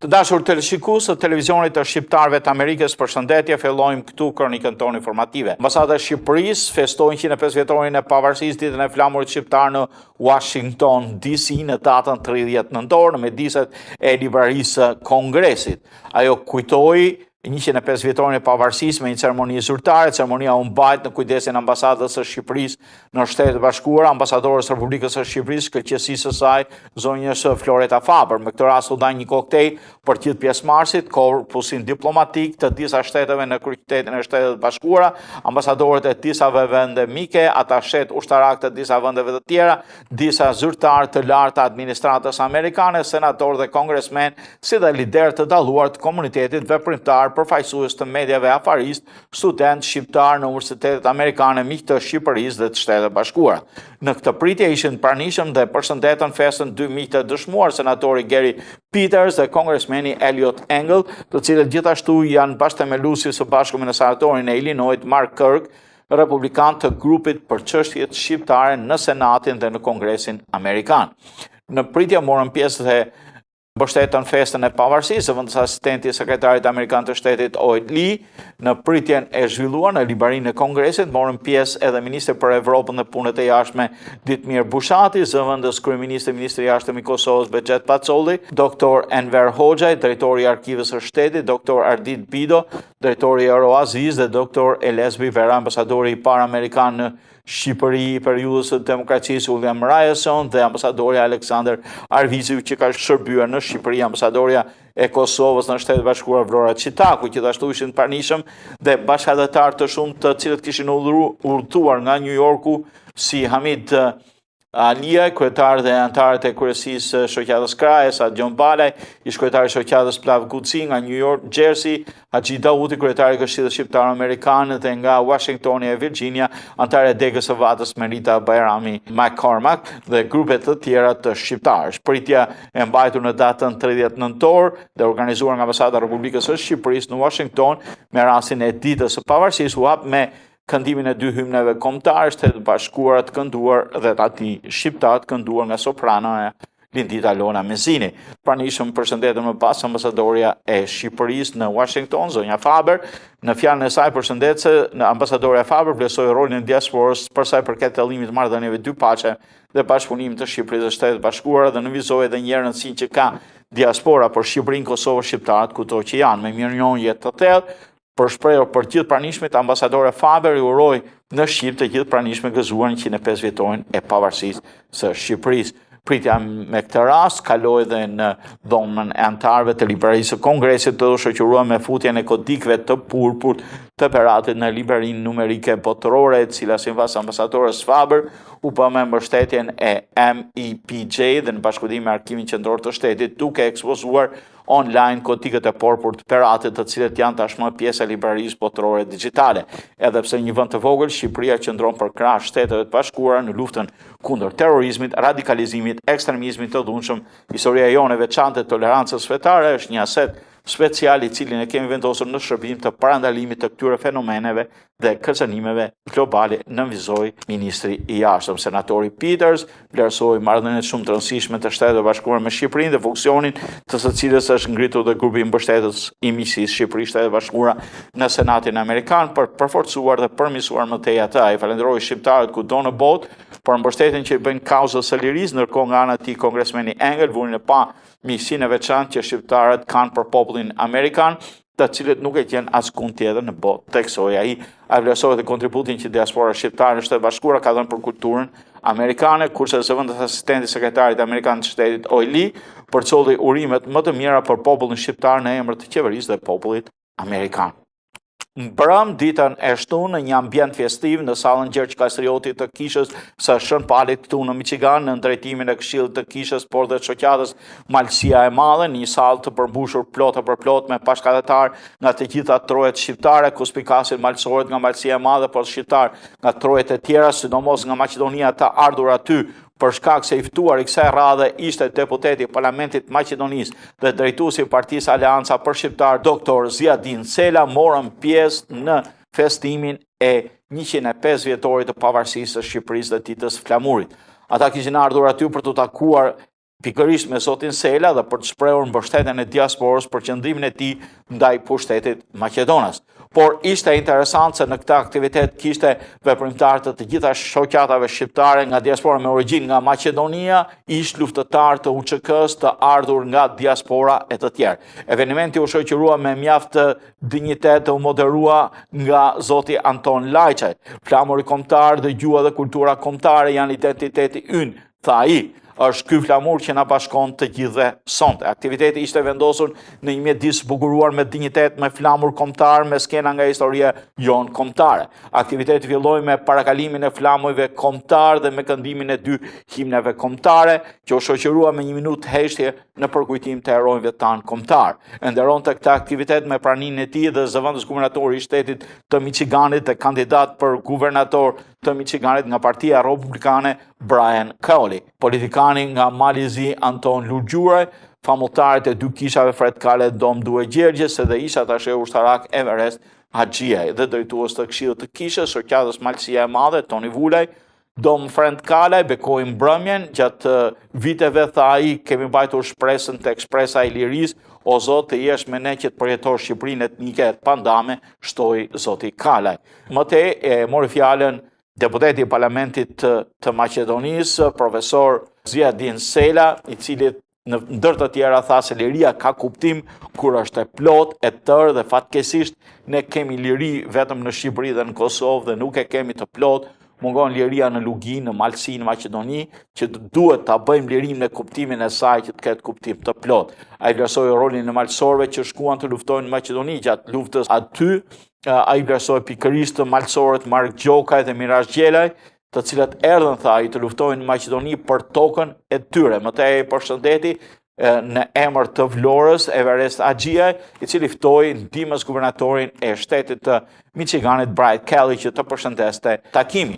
Të dashur teleshikues të televizionit të shqiptarëve të Amerikës, përshëndetje, fillojmë këtu kronikën tonë informative. Ambasada e Shqipërisë festoi 105 vjetorin e pavarësisë ditën e flamurit shqiptar në Washington DC në datën 30 nëntor në mjedisjet e librarisë së Kongresit. Ajo kujtoi 105 vjetorin e pavarësisë me një ceremoni zyrtare. Ceremonia u mbajt në kujdesin e ambasadës së Shqipërisë në Shtetet e Bashkuara, ambasadorës së Republikës së Shqipërisë, këqësisë së saj, zonjës Floreta Faber. Me këtë rast u dha një koktejl për të gjithë pjesëmarrësit, korpusin diplomatik të disa shteteve në kryeqytetin e Shtetet e Bashkuara, ambasadorët e disa vende mike, atashet ushtarak të disa vendeve të tjera, disa zyrtarë të lartë të administratës amerikane, senatorë dhe kongresmen, si dhe lider të dalluar të komunitetit veprimtar, përfaqësues të medjave afarist, student shqiptar në universitetet amerikane, miq të Shqipërisë dhe të Shtetit e Bashkuara. Në këtë pritje ishin pranishëm dhe përshëndetën festën dy miq të dëshmuar, senatori Gary Peters dhe kongresmeni Elliot Engel, të cilët gjithashtu janë bashkëthemeluesi së bashku me senatorin e Illinois Mark Kirk, republikan të grupit për çështjet shqiptare në Senatin dhe në Kongresin Amerikan. Në pritje morën pjesë dhe mbështetën festën e pavarësisë, zëvendës asistenti i sekretarit amerikan të shtetit Lloyd Lee. Në pritjen e zhvilluar në librarinë e Kongresit morën pjesë edhe ministri për Evropën dhe punët e jashtme Ditmir Bushati, zëvendës kryeministri ministri i jashtëm i Kosovës Bexhet Pacolli, doktor Enver Hoxhaj, drejtori i arkivës së shtetit, doktor Ardit Bido, drejtori i Euroazis dhe doktor Elesbi Vera, ambasadori i parë amerikan në Shqipëri i periudhës së demokracisë William Ryerson dhe ambasadori Aleksander Arviziu që ka shërbyer në Shqipëri, ambasadorja e Kosovës në Shtetet e Bashkuara Vlora Çitaku, gjithashtu ishin pranishëm dhe bashkëdhetar të shumtë të cilët kishin udhëtuar nga New Yorku si Hamid Alia, kryetar dhe anëtarët e kryesisë shoqatës Krajes, John Balaj, ish kryetari i shoqatës Plav Guci nga New York, Jersey, Haxhi Dauti, kryetari i Këshillit Shqiptar Amerikan dhe nga Washingtoni e Virginia, anëtarja e degës së Vatës Merita Bajrami McCormack dhe grupe të tjera të shqiptarësh. Pritja e mbajtur në datën 30 nëntor dhe organizuar nga Ambasada e Republikës së Shqipërisë në Washington me rastin e ditës së pavarësisë u hap me këndimin e dy hymneve kombëtare, Shtetet e Bashkuara të kënduar dhe tati shqiptar të kënduar nga sopranoja Lindita Lona Mezini. Pranishëm përshëndetën më pas ambasadorja e Shqipërisë në Washington, zonja Faber. Në fjalën e saj përshëndetëse, ambasadorja Faber vlerësoi rolin e diasporës për sa i përket tellimit të marrëdhënieve dypaqe dhe bashkëpunimit të Shqipërisë dhe Shtetit Bashkuara dhe nënvizoi edhe një herë rëndësinë që ka diaspora për Shqipërinë, Kosovë, shqiptarët kudo që janë. Me mirënjohje të thellë për shprehur për gjithë pranishmit, ambasadore Faber i uroi në Shqip të gjithë pranishmit gëzuar 105 vjetorin e pavarësisë së Shqipërisë. Pritja me këtë rast kaloi dhe në dhomën e anëtarëve të librarisë së Kongresit, të shoqëruar me futjen e kodikëve të purpurt të peratit në librarinë numerike botërore, e cila sipas ambasadores Faber u bë me mbështetjen e MEPJ dhe në bashkëpunim me Arkivin Qendror të Shtetit, duke ekspozuar online kodikët e purpurt të peratit, të cilët janë tashmë pjesë e librarisë botërore digjitale. Edhe pse një vend të vogël, Shqipëria qëndron për krah Shteteve të Bashkuara në luftën kundër terrorizmit, radikalizimit, ekstremizmit të dhunshëm. Historia jone veçantë e tolerancës fetare është një aset special i cilin e kemi vendosur në shërbim të parandalimit të këtyre fenomeneve dhe kërcënimeve globale, nënvizoi ministri i jashtëm. Senatori Peters vlerësoi marrëdhëniet shumë të rëndësishme të Shtetit të Bashkuar me Shqipërinë dhe funksionin të së cilës është ngritur dhe grupi i mbështetës i miqësisë Shqipëri-Shtetet e Bashkuara në Senatin Amerikan për të përforcuar dhe përmirësuar më tej atë. Ai falenderoi shqiptarët kudo në botë për mbështetjen që i bëjnë kauzës së lirisë, ndërkohë nga ana e tij kongresmeni Engel vurin e pa miqësinë e veçantë që shqiptarët kanë për popullin amerikan, të cilët nuk e gjen askund tjetër në botë. Theksoi ai vlerësoi dhe kontributin që diaspora shqiptare në Shtetet Bashkuara ka dhënë për kulturën amerikane, kurse zëvendës asistenti sekretarit amerikan të shtetit Lloyd Lee përcolli urimet më të mira për popullin shqiptar në emër të qeverisë dhe popullit amerikan. Mbrëm ditën e shtunë në një ambient festiv në sallën Gjergj Kastrioti të kishës së Shën Palit këtu në Michigan, në drejtimin e Këshillit të kishës, por dhe shoqatës Malësia e Madhe, një sallë të përmbushur plot për plot me bashkëdhetar nga të gjitha trojet shqiptare, ku spikasin malësorët nga Malësia e Madhe, por shqiptar nga trojet e tjera, sidomos nga Maqedonia të ardhur aty për shkak se i ftuar i kësaj radhe ishte deputeti i Parlamentit Maqedonisë dhe drejtuesi i Partisë Aleanca për Shqiptar, doktor Ziadin Sela, morën pjesë në festimin e 105 vjetorit të pavarësisë së Shqipërisë dhe ditës flamurit. Ata kishin ardhur aty për të takuar pikërisht me zotin Sela dhe për të shprehur mbështetjen e diasporës për qëndrimin e tij ndaj pushtetit maqedonas. Por ishte interesant se në këtë aktivitet kishte veprimtar të gjitha shoqatave shqiptare nga diaspora me origjinë nga Maqedonia, ish luftëtar të UÇK-s të ardhur nga diaspora e të tjerë. Evenimenti u shoqërua me mjaft dinjitet të moderua nga zoti Anton Lajçaj. Flamuri kombëtar dhe gjua dhe kultura kombëtare janë identiteti ynë, tha ai. Është ky flamur që na bashkon të gjithëve sonte. Aktiviteti ishte vendosur në një mjedis bukuruar me dinjitet, me flamur kombëtar, me skena nga historia jon kombëtare. Aktiviteti filloi me parakalimin e flamujve kombëtar dhe me këndimin e 2 himneve kombëtare, që u shoqërua me 1 minutë heshtje në përkujtim të heronjve tanë kombëtar. Nderonte këtë aktivitet me praninë e tij dhe zëvendës guvernatori i shtetit të Michiganit dhe kandidat për guvernator të Michiganit nga Partia Republikane Brian Crowley. Politikani nga Malizi Anton Lugjuraj, famultarit e 2 kishave fretkale Dom Due Gjergjes dhe ish atashe ushtarak Everest Haxhiaj dhe drejtues të këshillit të kishës shoqatës Malësia e Madhe Toni Vulaj, Dom Fretkale bekoi mbrëmjen gjatë viteve, tha ai, kemi mbajtur shpresën tek shpresa e lirisë, o Zot të jesh me ne që të përjetor Shqipërinë etnike e pandame, shtoi zoti Kalaj. Më tej e mori fjalën deputeti i Parlamentit të Maqedonisë, profesor Zjedin Sela, i cili në ndër të tjera tha se liria ka kuptim kur është e plot, e tërë dhe fatkeqësisht ne kemi liri vetëm në Shqipëri dhe në Kosovë dhe nuk e kemi të plot. Mungon liria në Lugi, në Malësi, në Maqedoni, që duhet ta bëjmë lirim në kuptimin e saj që të ketë kuptim të plot. Ai vlerësoi rolin e malësorëve që shkuan të luftojnë në Maqedoni gjatë luftës aty. Ai vlerësoi pikërisht të malësorët Mark Gjokaj dhe Miraç Gjelaj, të cilët erdhën, tha ai, të luftojnë në Maqedoni për tokën e tyre. Më tej përshëndeti në emër të Vlorës Everest Haxhiaj, i cili ftoi ndihmës guvernatorin e shtetit të Michiganit Brian Kelly që të përshëndeste takimin.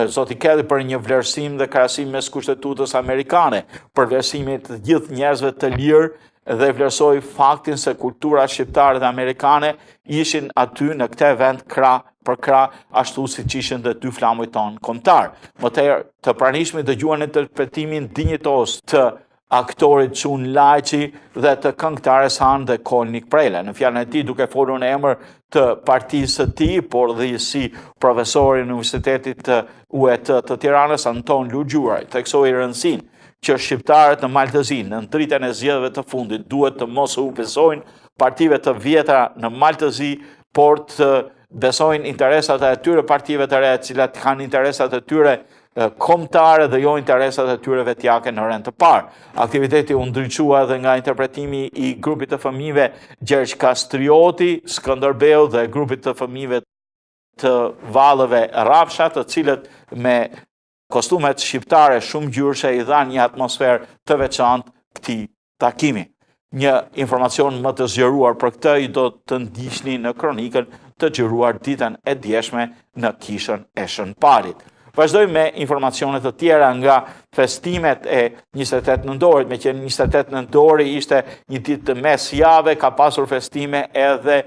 Zoti Kelly për një vlerësim dhe krahasim mes kushtetutës amerikane, për vlerësimin të gjithë njerëzve të lirë dhe vlerësoi faktin se kultura shqiptare dhe amerikane ishin aty në këtë event krah për krah, ashtu siç ishin dhe 2 flamujt tonë kombëtar. Më tej të pranishmit dëgjuan interpretimin dinjitos të aktorit Çun Lajçi dhe të këngëtares Han dhe Kolnik Prela. Në fjalën e tij, duke folur në emër të partisë së tij, por dhe si profesor i Universitetit UET të Tiranës, Anton Lugjuraj, theksoi rëndësinë që shqiptarët në Maltëzi, në ndritjen e zgjedhjeve të fundit, duhet të mos u besojnë partive të vjetra në Maltëzi, por të besojnë interesat e atyre partive të reja, të cilat kanë interesat e tyre kombëtare dhe jo interesat e tyre vetjake në rend të parë. Aktiviteti u ndriçua edhe nga interpretimi i grupit të fëmijëve Gjergj Kastrioti, Skënderbeu dhe grupit të fëmijëve të vallëve Rafsha, të cilët me kostumet shqiptare shumë ngjyrshe i dhanë një atmosferë të veçantë këtij takimi. Një informacion më të zgjeruar për këtë i do të ndiqni në kronikën të xhiruar ditën e djeshme në kishën e Shënparit. Vazhdojmë me informacionet të tjera nga festimet e 28 nëntorit, me që 28 nëntori ishte një ditë të mesjavë, ka pasur festime edhe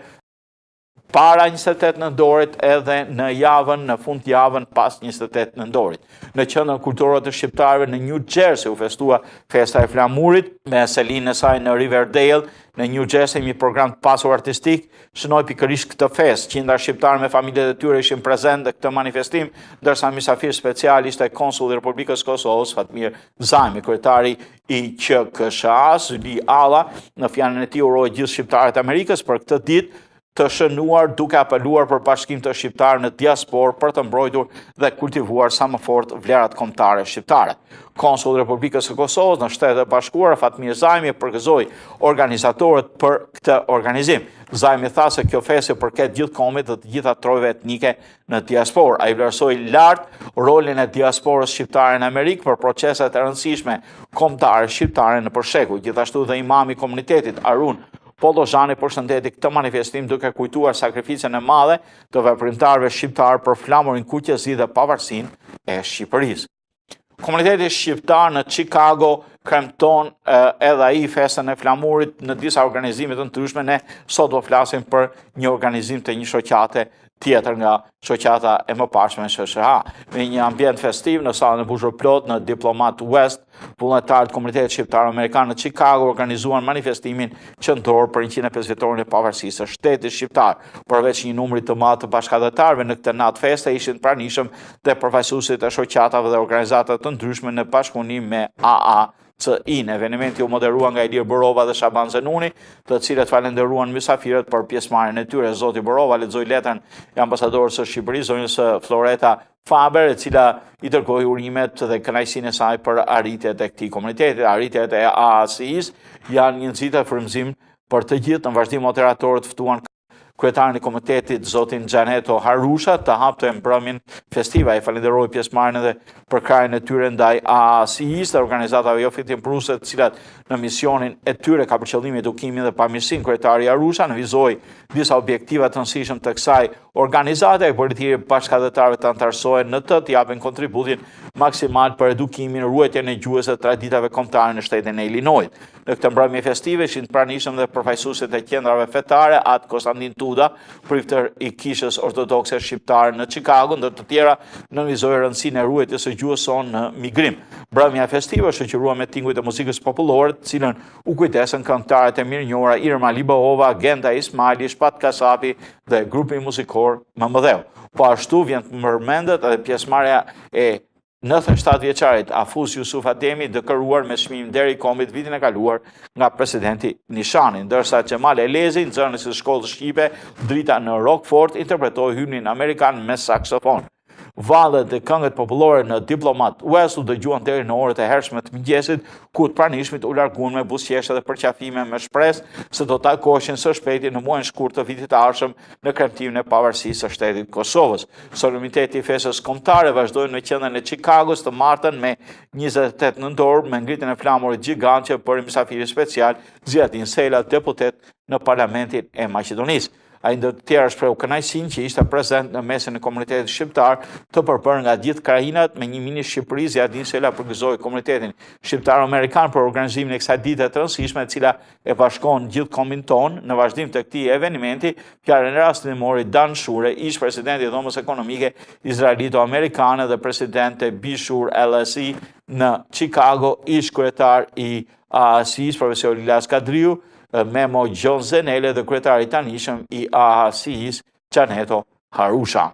para 28 nëntorit edhe në javën, në fund javën pas 28 nëntorit. Në qendrën kulturore të shqiptarëve në New Jersey u festua festa e flamurit me selinë e saj në Riverdale. Në New Jersey një program të pasur artistik shënoi pikërisht këtë festë. Qindra shqiptarë me familjet e tyre ishin prezente në këtë manifestim, ndërsa mysafir special ishte konsulli i Republikës Kosovës Fatmir Zajmi, kryetari i QKSH-s, Zyli Alla, në fjalën e tij uroi gjithë shqiptarët e Amerikës për këtë ditë të shënuar duke apeluar për bashkim të shqiptarë në diasporë për të mbrojtur dhe kultivuar sa më fort vlerat kombëtare shqiptare. Konsulli i Republikës së Kosovës në Shtetet e Bashkuara Fatmir Zajmi përgëzoi organizatorët për këtë organizim. Zajmi tha se kjo festë përket gjithë kombit dhe të gjitha trojve etnike në diasporë. Ai vlerësoi lart rolin e diasporës shqiptare në Amerikë për proceset e rëndësishme kombëtare shqiptare në përshekuj. Gjithashtu dhe imami i komunitetit Arun Pollozhani përshëndeti këtë manifestim duke kujtuar sakrificën e madhe të veprimtarëve shqiptar për flamurin kuqezi dhe pavarësinë e Shqipërisë. Komuniteti shqiptar në Chicago kremton edhe ai festën e flamurit në disa organizime të ndryshme. Ne sot do flasim për një organizim të një shoqate tjetër nga shoqata e mëparshme SSH. Me një ambient festiv në sallën e mbushur plot në Diplomat West, vullnetarët e komunitetit shqiptar amerikan në Chicago organizuan manifestimin qendror për 105 vjetorin e pavarësisë së shtetit shqiptar. Përveç një numri të madh të bashkëdhetarëve në këtë natë feste ishin pranishëm dhe përfaqësuesit e shoqatave dhe organizatave të ndryshme në bashkëpunim me AACI. Eventi u moderua nga Ilir Borova dhe Shaban Zenuni, të cilët falenderuan mysafirët për pjesëmarrjen e tyre. Zoti Borova lexoi letrën e ambasadorës së Shqipërisë, zonjës Floreta Faber, e cila i dërgoi urimet dhe kënaqësinë e saj për arritjet e këtij komuniteti. Arritjet e AACI-s janë një nxitje frymëzim për të gjithë. Në vazhdim moderatorët ftuan kryetarin e komitetit zotin Dhjetor të hapte mbrëmjen festive. Ai falenderoi pjesëmarrjen edhe për krahjen e tyre ndaj AACI-s dhe organizatave jo fitimpruse, të cilat në misionin e tyre ka për qëllim edukimin dhe pamirësinë. Kryetari Arusha nënvizoi disa objektiva të rëndësishëm të kësaj organizate, e përritje bashkëdhetarëve të antarësohen në të japin kontributin maksimal për edukimin, ruajtjen e gjuhës dhe traditave kombëtare në shtetin e Illinois. Në këtë mbrëmje festive ishin pranishëm dhe përfaqësuesit e qendrave fetare, atë Konstantin Tuda, prifter i kishës ortodokse shqiptare në Chicago, ndër të tjera nënvizoi rëndësinë e ruajtjes së gjuhës sonë në migrim. Mbrëmja festive shoqëruar me tingujt e muzikës popullore, të cilën u kujdesën këngëtarët e mirënjohura Irma Libaova, Genda Ismaili, Shpat Kasapi dhe grupi muzikor Mëmbëdheu. Po ashtu vjen të përmendet edhe pjesëmarrja e 97 vjeçarit Afus Yusuf Ademi, dëkëruar me çmim deri kombit vitin e kaluar nga presidenti Nishani, ndërsa Xhemal Elezi, nxënës i shkollës shqipe drita në Rockford, interpretoi hymnin amerikan me saksofon. Vallet dhe këngët popullore në Diplomat West u dëgjuan deri në orët e hershme të mëngjesit, ku të pranishmit u larguan me buzëqeshje dhe përqafime me shpresë se do takoheshin së shpejti në muajin shkurt të vitit të ardhshëm në kremtimin e pavarësisë së shtetit Kosovës. Solemniteti i festës kombëtare vazhdoi në qendrën e Chicagos të martën me 28 nëntor me ngritjen e flamurit gjigant që për mysafiri special Ziadin Sela, deputet në Parlamentin e Maqedonisë. Ai ndër të tjerë shprehu kënaqësinë që ishte prezent në mesin e komunitetit shqiptar të përpër nga gjithë krajinat. Me një mini Shqipëri, Ziadin Sela përgëzoi komunitetin shqiptar-amerikan për organizimin e kësaj dite të rëndësishme, e cila e bashkon gjithë kombin ton. Në vazhdim të këtij eventi, fjalën e rastin e mori Dan Shure, ish presidenti i Dhomës Ekonomike Izraelito-Amerikane dhe presidente Bishur LSI në Chicago, ish kryetar i AACI-s profesor Ilas Kadriu, Memo Gjon Zenele dhe kryetari tanishëm i AACI-s Dhjetor Harusha.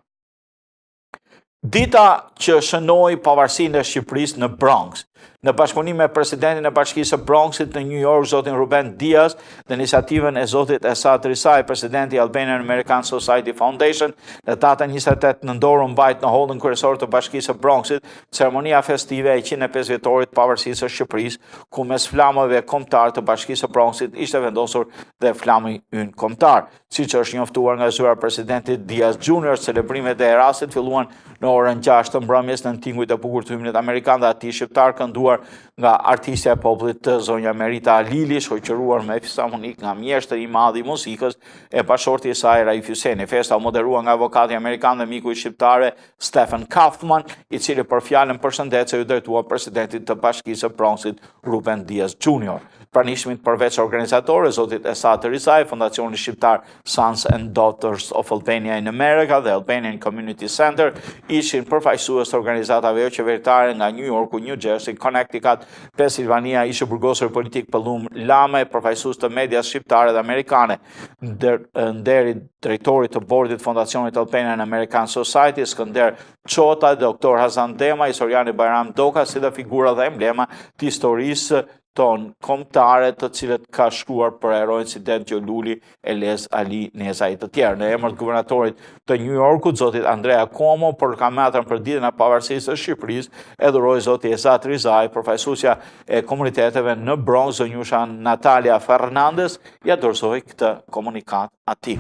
Dita që shënoi pavarësinë e Shqipërisë në Bronx. Në bashkëpunim me presidentin e Bashkisë së Bronxit në New York, zotin Ruben Diaz, dhe iniciativën e zotit Esat Risaj, presidenti i Albanian American Society Foundation, në datën 28 nëntor u mbajt në hollin kryesor të Bashkisë së Bronxit ceremonia festive e 105 vjetorit pavarësisë së Shqipërisë, ku mes flamëve kombëtar të Bashkisë së Bronxit ishte vendosur dhe flami ynë kombëtar. Siç është njoftuar nga zyra presidenti Diaz Jr., celebrimet e rastit filluan në orën 6 të mbrëmjes në tingujt e bukur të hymnit amerikan dhe atij shqiptar, kënduar nga artistja e popullit zonja Merita Lili, shoqëruar me fisarmonik nga mjeshtri i madh i muzikës e bashorti i saj Raif Huseni. Festa u moderua nga avokati amerikan dhe miku i shqiptare Stephen Kaufman, i cili për fjalën përshëndetje u drejtua presidentit të Bashkisë së Bronxit Ruben Diaz Jr. Pranishmit përveç organizatorëve, zotit Esat Rizaj, Fondacioni Shqiptar Sons and Daughters of Albania in America dhe Albanian Community Center, ishin përfaqësues të organizatave jo qeveritare nga New Yorku, New Jersey, Connecticut, Pennsylvania, ishte burgosur politik Pëllum Lame, përfaqësues të medias shqiptare dhe amerikane, nderi drejtori të bordit Fondacionit Albanian American Society, Skënder Çota, doktor Hazan Dema, historiani Bajram Doka, si dhe figura dhe emblema të historisë ton kombëtare, të cilët ka shkruar për herojnë si Det Gjoluli, Elez Ali Neza i të tjerë. Në emër të guvernatorit të New Yorkut, zotit Andrea Cuomo, për kamatën për ditën e pavarësisë së Shqipërisë, e dhuroi zoti Esat Rizaj, përfaqësuesja e komuniteteve në Bronx, zonjusha Natalia Fernandez, ja dorëzoi këtë komunikat atij.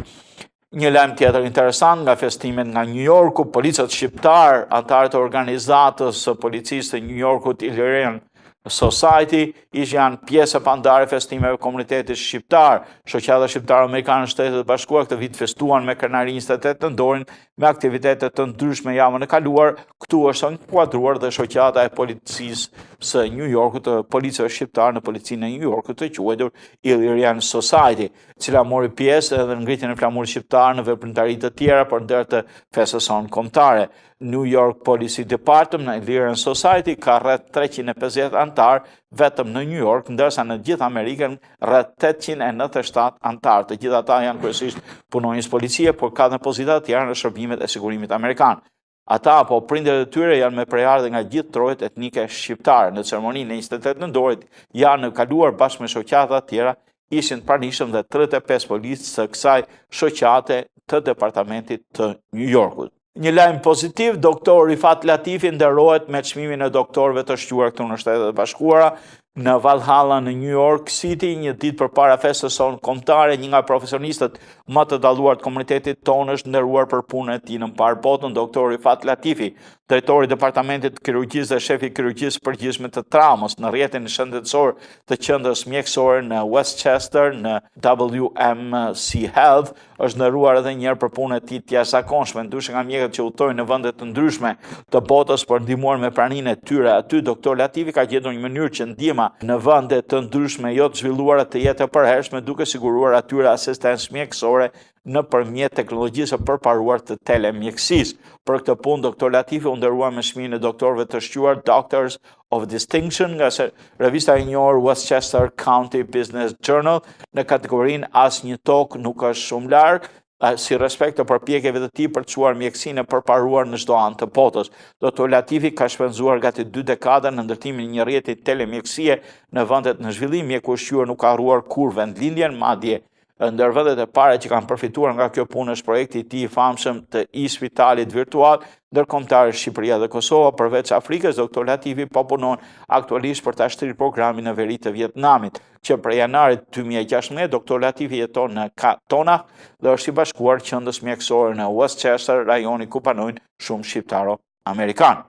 Një lajm tjetër interesant nga festimet nga New Yorku, policët shqiptar, antarët e organizatës së policisë të New Yorkut, Ilirian Society janë pjesë e pandare e festimeve komunitetit shqiptar. Shoqata shqiptare amerikane në Shtetet e Bashkuara këtë vit festuan me krenarisë të 8 nëntorin me aktivitete të ndryshme javën e kaluar. Këtu është inkuadruar dhe shoqata e policisë së New Yorkut, të policëve shqiptar në policinë e New Yorkut të quajtur Illyrian Society, cila mori pjesë edhe në ngritjen e flamurit shqiptar në veprimtari të tjera për ndër të festës sonë kombëtare. New York Policy Department në Illyrian Society ka rreth 350 antar vetëm në New York, ndërsa në gjithë Amerikën rreth 897 antar. Të gjithë ata janë kryesisht punonjës policie, por ka dhe pozita të tjera në shërbimet e sigurimit amerikan. Ata apo prindërit e tyre janë me prejardhje nga gjithë trojet etnike shqiptare. Në ceremoninë e 28 nëntorit janë kaluar bashkë me shoqata të tjera, ishin pranishëm dhe 35 policë të kësaj shoqate të departamentit të New Yorkut. Një lajm pozitiv, doktor Rifat Latifi nderohet me çmimin e doktorëve të shquar këtu në Shtetet e Bashkuara në Valhalla në New York City, një ditë përpara festës sonë kombëtare. Një nga profesionistët më të dalluar të komunitetit tonë është nderuar për punën e tij në mbar botën, doktor Rifat Latifi, drejtori i departamentit të kirurgjisë dhe shefi i kirurgjisë përgjithshme të traumës në rrjetin shëndetësor të qendrës mjekësore në Westchester në WMC Health, është nderuar edhe një herë për punën e tij të jashtëzakonshme. Ndryshe nga mjekët që udhtojnë në vende të ndryshme të botës për ndihmuar me praninë e tyre aty, doktor Latifi ka gjetur një mënyrë që ndihma në vende të ndryshme jo të zhvilluara të jetë e përhershme, duke siguruar atyre asistencë mjekësore nëpërmjet teknologjisë së përparuar të telemjekësisë. Për këtë punë, doktor Latifi u nderua me çmimin e doktorëve të shquar Doctors of Distinction nga revista e njohur Westchester County Business Journal në kategorinë Asnjë tokë nuk është shumë larg, si respekt të përpjekjeve të tij për të çuar mjekësinë e përparuar në çdo anë të botës. Doktor Latifi ka shpenzuar gati 2 dekada në ndërtimin e një rrjeti telemjekësie në vendet në zhvillim. Mjeku i shquar nuk ka harruar kur vendlindjen, madje ndër vendet e para që kanë përfituar nga kjo punë është projekti i tij i famshëm të e-spitalit virtual ndërkombëtar Shqipëria dhe Kosova. Përveç Afrikës, doktor Latifi po punon aktualisht për ta shtrirë programin në veri të Vietnamit, që për janarit 2016 doktor Latifi jeton në Katona dhe është i bashkuar qendrës mjekësore në Westchester, rajoni ku panojnë shumë shqiptarë amerikanë.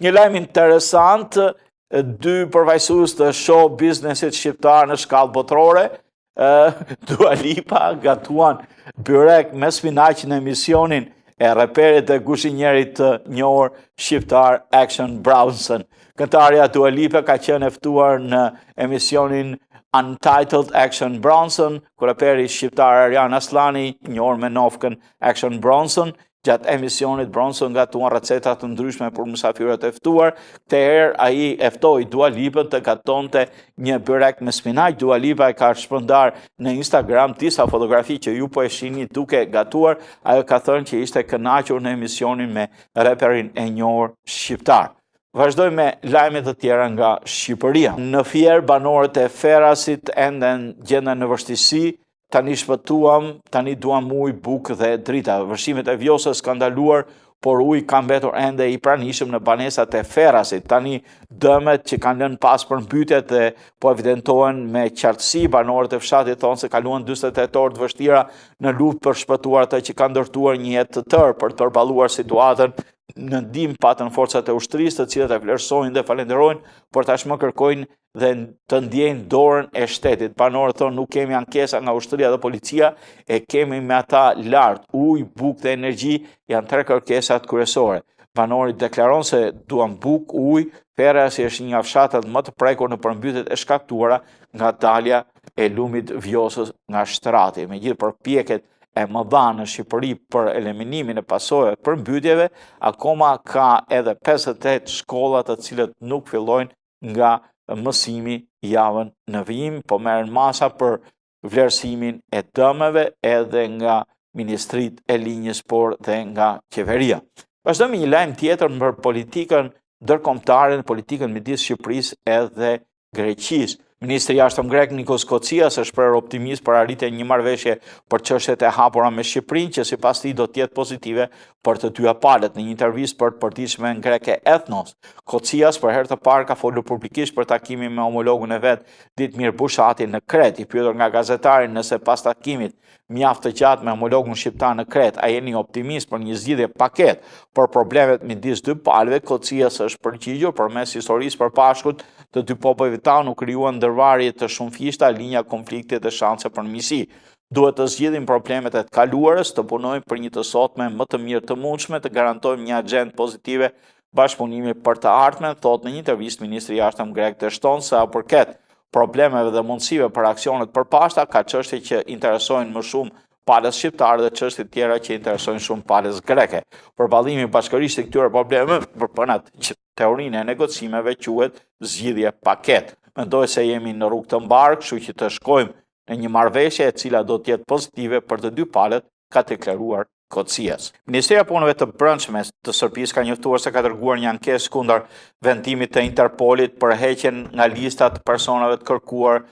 Një lajm interesant, 2 përfaqësues të show businessit shqiptar në shkallë botërore, Dua Lipa gatuan byrek me spinaq në emisionin e reperit e kuzhinjerit të njohur shqiptar Action Bronson. Këngëtarja Dua Lipa ka qenë e ftuar në emisionin Untitled Action Bronson, ku raperi shqiptar Arjan Aslani, i njohur me nofkën Action Bronson, gjatë emisionit Bronson gatuan receta të ndryshme për mysafirët e ftuar. Këtë herë ai e ftoi Dua Lipën të gatonte një byrek me spinaq. Dua Lipa e ka shpërndar në Instagram disa fotografi që ju po e shihni duke gatuar. Ajo ka thënë që ishte kënaqur në emisionin me reperin e njohur shqiptar. Vazhdojmë me lajme të tjera nga Shqipëria. Në Fier, banorët e Ferasit enden gjenden në vështirësi. Tani shpëtuam, tani duam ujë, bukë dhe drita. Vërshimet e Vjosës kanë ndaluar, por uji ka mbetur ende i pranishëm në banesat e Ferasit. Tani dëmet që kanë lënë pas përmbytjet dhe po evidentohen me qartësi. Banorët e fshatit thonë se kaluan 48 orë të vështira në luftë për shpëtuar ata që kanë ndërtuar një jetë të tërë për të përballuar situatën. Në ndihmë patën forcat e ushtrisë, të cilat e vlerësojnë dhe falenderojnë, por tashmë kërkojnë dhe të ndjejnë dorën e shtetit. Banorët thonë nuk kemi ankesa nga ushtria dhe policia, e kemi me ata lart. Ujë, bukë dhe energji janë 3 kërkesat kryesore. Banorët deklaron se duan bukë, ujë. Ferasi është një nga fshatat më të prekur në përmbytjet e shkaktuara nga dalja e lumit Vjosës nga shtrati. Megjithë përpjekjet e mëdha në Shqipëri për eliminimin e pasojave të përmbytjeve, akoma ka edhe 58 shkolla të cilët nuk fillojnë nga mësimi javën në vijim, po merren masa për vlerësimin e dëmeve edhe nga Ministritë e Linjës, por dhe nga qeveria. Vazhdojmë një lajm tjetër për politikën ndërkombëtare, politikën midis Shqipërisë edhe Greqisë. Ministri i jashtëm grek Nikos Kocias është shprehur optimist për arritjen e një marrëveshje për çështjet e hapura me Shqipërinë, që sipas tij do të jetë pozitive për të dyja palët. Në një intervistë për të përditshmen greke Ethnos, Kocias për herë të parë ka folur publikisht për takimin me homologun e vet, Ditmir Bushati, në Kret. I pyetur nga gazetari nëse pas takimit mjaft të gjatë me homologun shqiptar në Kret, a jeni optimist për një zgjidhje paketë për problemet midis dy palëve, Kocias është përgjigjur përmes historisë së bashkut të dy popujve tanë u krijuan ndërvarje të shumëfishta, linja konflikte dhe shanse për misi. Duhet të zgjidhim problemet e të kaluarës, të punojmë për një të sotme më të mirë të mundshme, të garantojmë një agjendë pozitive bashkëpunimi për të ardhmen, thot në një intervistë ministri i jashtëm grek të shtonë se përket problemeve dhe mundësive për aksionet përpashta, ka çështje që interesojnë më shumë palës shqiptare dhe çështje tjera që interesojnë shumë palës greke. Përballimi bashkërisht të këtyre problemeve përpënat që teorinë e negocimeve quhet zgjidhje paketë. Mendoj se jemi në rrugë të mbarë, kështu që të shkojmë në një marrëveshje e cila do të jetë pozitive për të dy palët, ka deklaruar Kocias. Ministria e Punëve të Brendshme të Serbisë ka njoftuar se ka dërguar një ankesë kundër vendimit të Interpolit për heqjen nga lista të personave të kërkuar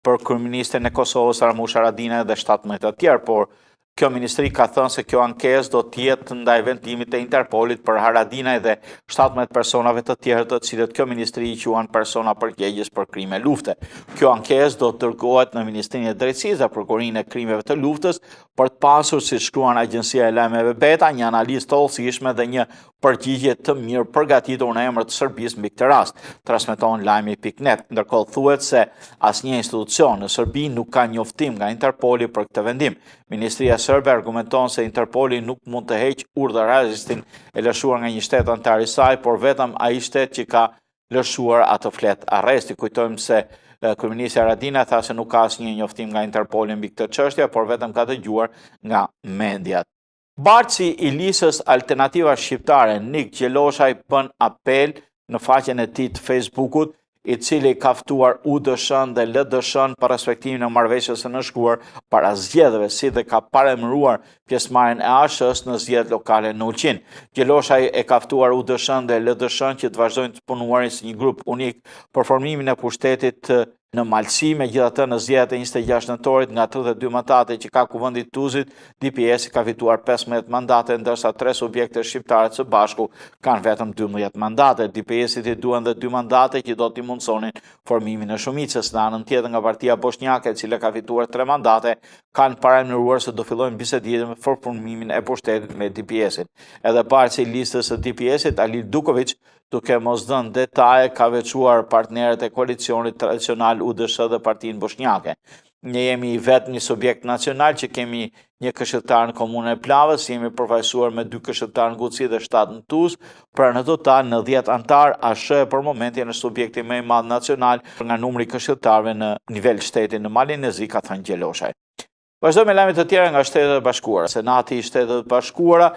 për kryeministin e Kosovës Ramush Haradinaj dhe 17 të tjerë, por kjo ministri ka thënë se kjo ankesë do të jetë ndaj vendimit të Interpolit për Haradinaj dhe 17 personave të tjerë, të cilët kjo ministri i quan persona përgjegjës për krime lufte. Kjo ankesë do të dërgohet në Ministrinë e Drejtësisë dhe Prokurorinë e Krimeve të Luftës për të pasur, si shkruan Agjencia e Lajmeve Beta, një analizë të hollësishme dhe një përgjigje të mirë përgatitur në emër të Serbisë mbi këtë rast, transmeton lajmi.net. Ndërkohë thuhet se asnjë institucion në Serbi nuk ka njoftim nga Interpoli për këtë vendim. Ministria serbe argumenton se Interpoli nuk mund të heqë urdhër arrestin e lëshuar nga një shtet antar i saj, por vetëm ai shtet që ka lëshuar atë flet arresti. Kujtojmë se kryeministri Haradinaj tha se nuk ka asnjë njoftim nga Interpoli mbi këtë çështje, por vetëm ka dëgjuar nga mediat. Bartësi i lisës Alternativa Shqiptare, Nik Gjeloshaj, bën apel në faqen e tij të Facebookut, i cili ka ftuar UDSH-n dhe LDSH-n për respektimin e marrëveshjes së nënshkruar para zgjedhjeve, si dhe ka paremëruar pjesëmarrjen e ASH-s në zgjedhjet lokale në Ulqin. Gjeloshaj e ka ftuar UDSH-n dhe LDSH-n që të vazhdojnë të punuarin si një grup unik për formimin e pushtetit në Malsi. Megjithatë, në zgjedhjet e 26 nëntorit, nga 32 mandate që ka kuvendi i Tuzit, DPS ka fituar 15 mandate, ndërsa 3 subjekte shqiptare së bashku kanë vetëm 12 mandate. DPS-it i duan dhe 2 mandate që do t'i mundsonin formimin e shumicës. Në anën tjetër, nga Partia Bosnjake, e cila ka fituar 3 mandate, kanë paremëruar se do fillojnë bisedime për formimin e pushtetit me DPS-in. Edhe bartësi i listës së DPS-it, Alil Duković, duke mos dhënë detaje, ka veçuar partnerët e koalicionit tradicional UDSH dhe Partinë Bosnjake. Ne jemi vetëm një subjekt nacional që kemi një këshilltar në komunën e Plavës, jemi përfaqësuar me 2 këshilltar në Guci dhe 7 në Tuzë, pra në total në 10 antar, ASH për momentin është subjekti më i madh nacional nga numri i këshilltarëve në nivel shteti në Malinezi, ka thënë Gjeloshaj. Vazhdojmë me lajmet të tjera nga Shtetet e Bashkuara. Senati i Shtetet e Bashkuara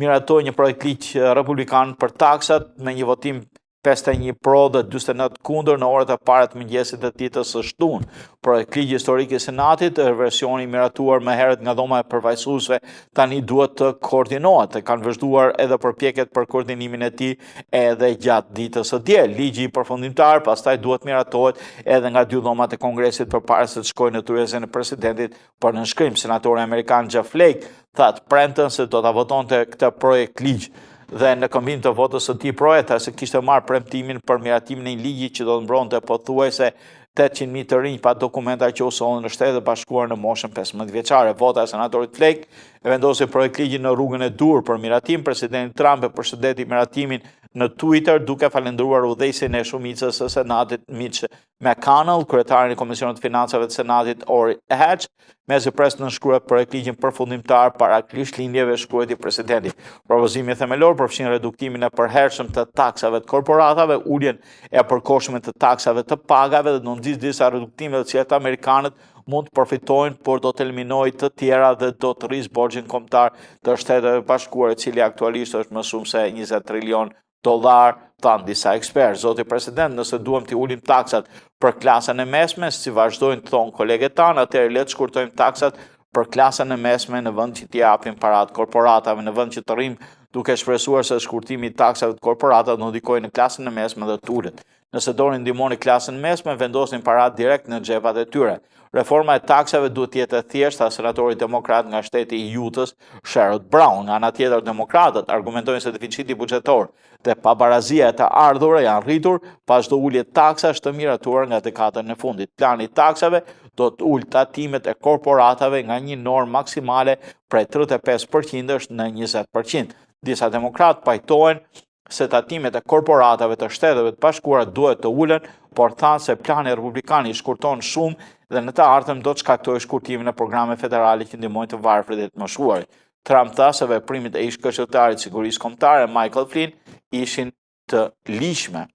miratoi një projekt ligj republikan për taksat me një votim 51 pro dhe 49 kundër në orët e para të mëngjesit të ditës së shtunë. Projekt ligj historik i Senatit, versioni miratuar më herët nga Dhoma e Përfaqësuesve, tani duhet të koordinohet. Kanë vazhduar edhe përpjekjet për koordinimin e tij edhe gjatë ditës së diel. Ligji përfundimtar pastaj duhet miratohet edhe nga 2 dhomat e Kongresit përpara se të shkojë në tyrezën e presidentit për nënshkrim. Senatori amerikan Jeff Flake thatë premten se do ta votonte këtë projekt ligj dhe në kombim të votës së tij projeta se kishte marrë premtimin për miratimin e një ligji që do të mbronte pothuajse 800.000 të rinj pa dokumenta që u solën në Shtetet e Bashkuara në moshën 15 vjeçare. Vota e senatorit Flake e vendosi projekt ligjin në rrugën e dur për miratim. Presidenti Trump e përshëndeti miratimin në Twitter duke falendëruar udhëheqësin e shumicës së Senatit Mitch McConnell, kryetarin e Komisionit të Financave të Senatit Orrin Hatch, mezi pres të nënshkruhet projekt ligjin përfundimtar para krishtlindjeve, shkruajti presidenti. Propozimi themelor përfshin reduktimin e përhershëm të taksave të korporatave, uljen e përkohshme të taksave të pagave dhe do nxjisë disa reduktime të cilat amerikanët mund të përfitojnë, por do të eliminojë të tjera dhe do të rrisë borxhin kombëtar të Shteteve Bashkuara, i cili aktualisht është më shumë se 20 trilion dollar, thanë disa ekspertë. Zoti president, nëse duhem të ulim taksat për klasën e mesme, si vazhdojnë të thonë kolegët tanë, atëherë le të shkurtojmë taksat për klasën e mesme në vend që t'i japim parat korporatave, në vend që të rrim duke shpresuar se shkurtimi i taksave të korporatave do ndikojë në klasën e mesme dhe të ulët. Nëse doni ndihmoni klasën mesme, vendosni paratë direkt në xhepat e tyre. Reforma e taksave duhet të jetë e thjeshtë, senatori demokrat nga shteti i Utah, Sherrod Brown. Nga ana tjetër, demokratët argumentojnë se deficiti buxhetor dhe pabarazia e të ardhurë janë rritur pas çdo ulje taksash të miratuar nga dekadën e fundit. Plani i taksave do të ulë tatimet e korporatave nga një normë maksimale prej 35% në 20%. Disa demokratë pajtojnë se tatimet e korporatave të Shteteve të Bashkuara duhet të ulen, por thanë se plani republikan i shkurton shumë dhe në të ardhmen do të shkaktojë shkurtimin e programeve federale që ndihmojnë të varfrit dhe të moshuarit. Trump tha se veprimet e ish-këshilltarit të sigurisë kombëtare Michael Flynn ishin të lishme.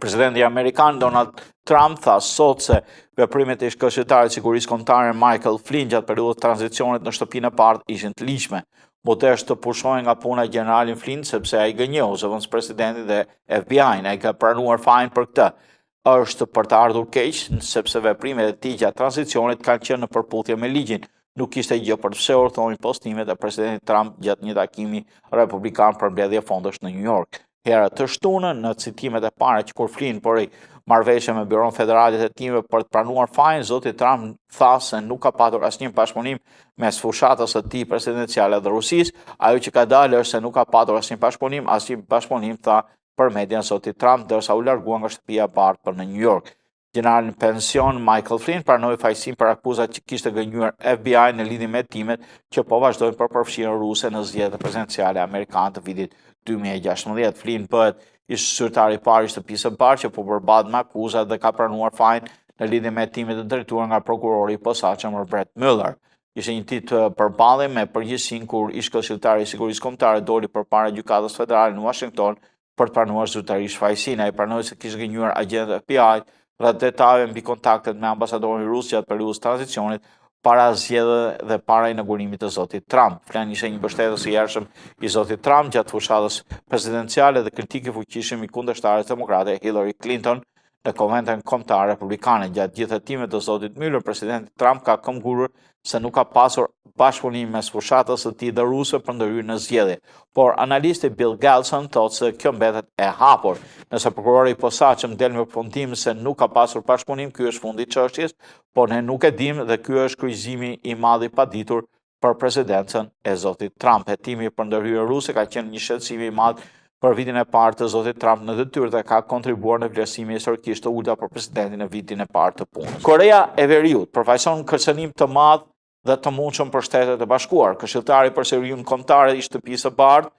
Presidenti amerikan Donald Trump tha sot se veprimet e ish-këshilltarit të sigurisë kombëtare Michael Flynn gjatë periudhës tranzicionit në shtëpinë e parë ishin të lishme. Modest të pushojnë nga puna e generalin Flynn sepse ai gënjeu zëvendës presidentit dhe FBI-n, ai ka pranuar fajin për këtë. Është për të ardhur keq sepse veprimet e tij gjatë tranzicionit kanë qenë në përputhje me ligjin. Nuk kishte gjë për të fshehur, thonë postimet e presidentit Trump gjatë një takimi republikan për mbledhje fondesh në New York. Herë të shtunën, në citimet e para që kur Flynn pori marrëveshje me Biron Federale të Hetimeve për të pranuar fajin, zoti Trump tha se nuk ka patur asnjë bashkëpunim mes fushatës së tij presidenciale dhe Rusisë. Ajo që ka dalë është se nuk ka patur asnjë bashkëpunim tha për median zoti Trump, derisa u largua nga shtëpia e bardhë për në New York. Generali në pension Michael Flynn pranoi fajësim për akuzat që kishte gënjur FBI në lidhje me hetimet që po vazhdojnë për përfshirjen ruse në zgjedhjet presidenciale amerikane të vitit 2016. Flynn bëhet ish zyrtari i parë i shtëpisë së bardhë që po përballet me akuzat dhe ka pranuar fajin në lidhje me hetimet e drejtuar nga prokurori i posaçëm Robert Mueller. Ishte një ditë përballje me përgjegjësinë kur ish-këshilltari i sigurisë kombëtare doli përpara gjykatës federale në Washington për të pranuar zyrtarisht fajësinë. Ai pranoi se kishte gënjur agjentët e FBI rreth detajeve mbi kontaktet me ambasadorin rus gjatë periudhës tranzicionit para zgjedhjeve dhe para inaugurimit të zotit Trump. Flynn ishte një mbështetës i hershëm i zotit Trump gjatë fushatës presidenciale dhe kritik i fuqishëm i kundërshtares demokrate Hillary Clinton në konventën kombëtare republikane. Gjatë gjithë hetimeve të zotit Mueller, presidenti Trump ka këmbgurur se nuk ka pasur bashkëpunim mes fushatës së tij dhe ruse për ndërhyrje në zgjedhje. Por analisti Bill Galson thotë se kjo mbetet e hapur. Nëse prokurori i posaçëm del me përfundim se nuk ka pasur bashkëpunim, ky është fundi i çështjes, por ne nuk e dimë dhe ky është kryqëzimi i madh i paditur për presidencën e zotit Trump. Hetimi për ndërhyrje ruse ka qenë një shqetësim i madh për vitin e parë të zotit Trump në detyrë dhe ka kontribuar në vlerësimin historikisht të ulta për presidentin në vitin e parë të punës. Korea e Veriut përfaqëson kërcënim të madh dhe të mundshëm për Shtetet e Bashkuara. Këshilltari për Sigurin Kombëtare i Shtëpisë së Bardhë,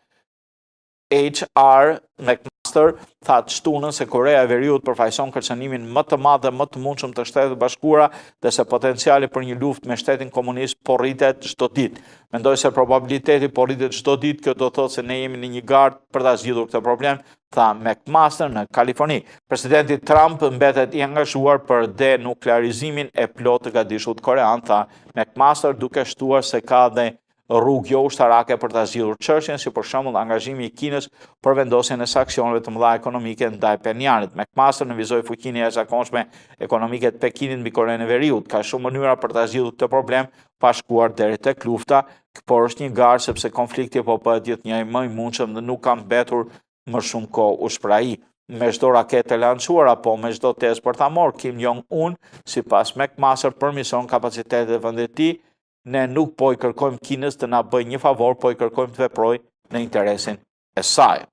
HR McMaster, tha të shtunën se Korea e Veriut përfaqëson kërcënimin më të madh dhe më të mundshëm të Shtetet e Bashkuara dhe se potenciali për një luftë me Shtetin Komunist po rritet çdo ditë. Mendoj se probabiliteti po rritet çdo ditë, kjo do të thotë se ne jemi në një gardë për ta zgjidhur këtë problem, tha McMaster në Kaliforni. Presidenti Trump mbetet i angazhuar për denuklearizimin e plotë të gadishut korean, tha McMaster, duke shtuar se ka dhe rrugë jo ushtarake për ta zgjidhur çështjen, si për shembull angazhimi i Kinës për vendosjen e sanksione të mëdha ekonomike ndaj Pyongyangit. McMaster nënvizoi fuqinë e jashtëzakonshme ekonomike të Pekinit mbi Korenë e Veriut. Ka shumë mënyra për ta zgjidhur këtë problem pa shkuar deri tek lufta, por është një garë sepse konflikti po bëhet gjithnjë më i mundshëm dhe nuk ka mbetur më shumë kohë u shprahi. Me çdo raketë lançuar apo me çdo test për ta marrë Kim Jong-un, sipas McMaster, përmirëson kapacitetet e vendit të tij. Ne nuk po i kërkojmë Kinës të na bëjë një favor, po i kërkojmë të veprojë në interesin e saj.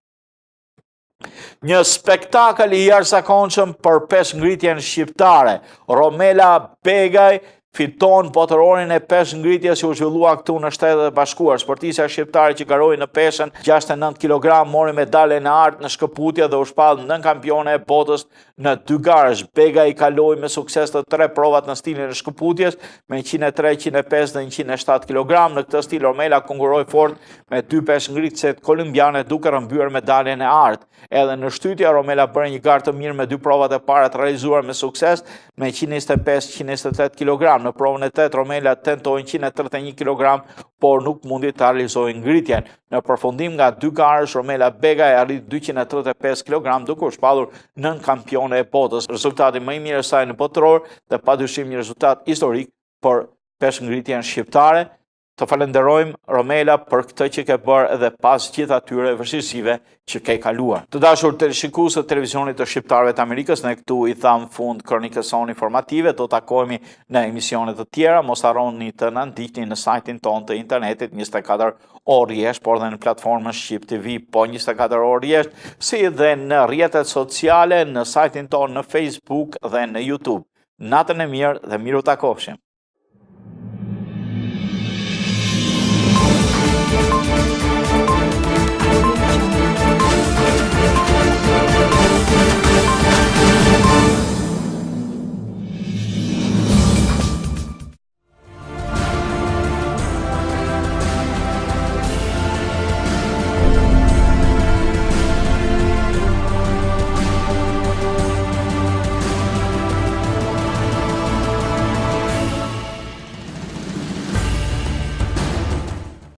Një spektakël i jashtëzakonshëm për peshngritjen shqiptare. Romela Begaj fiton botërorin e peshngritjes që u zhvillua këtu në Shtetet e Bashkuara. Sportistja shqiptare që garoi në peshën 69 kg mori medaljen e artë në shkëputje dhe u shpall nën kampione e botës në 2 garësh. Begaj i kaloi me sukses të 3 provat në stilin e shkëputjes me 103, 105 dhe 107 kg. Në këtë stil Romela konkurroi fort me 2 peshngritëse kolumbiane duke rrëmbyer medaljen e artë. Edhe në shtytje Romela bëri një garë të mirë me 2 provat e para të realizuar me sukses me 125, 128 kg. Në provën e 8 Romela tentoi 131 kg, por nuk mundi të realizojë ngritjen. Në përfundim nga 2 garësh Romela Begaj arriti 235 kg duke u shpallur nën kampione e botës. Rezultati më i mirë i saj në botëror dhe padyshim një rezultat historik për peshngritjen shqiptare. Të falenderojmë, Romela, për këtë që ke bërë edhe pas gjithë atyre vështirësive që ke kaluar. Të dashur shikuesë të televizionit të shqiptarëve të Amerikës, ne këtu i tham fund kronikës sonë informative, do takohemi në emisione të tjera, mos harroni të na ndiqni në sajtin tonë të internetit 24 orë jeshtë, por dhe në platformën Shqip TV po 24 orë jeshtë, si dhe në rrjetet sociale, në sajtin tonë në Facebook dhe në YouTube. Natën e mirë dhe miru takofshim.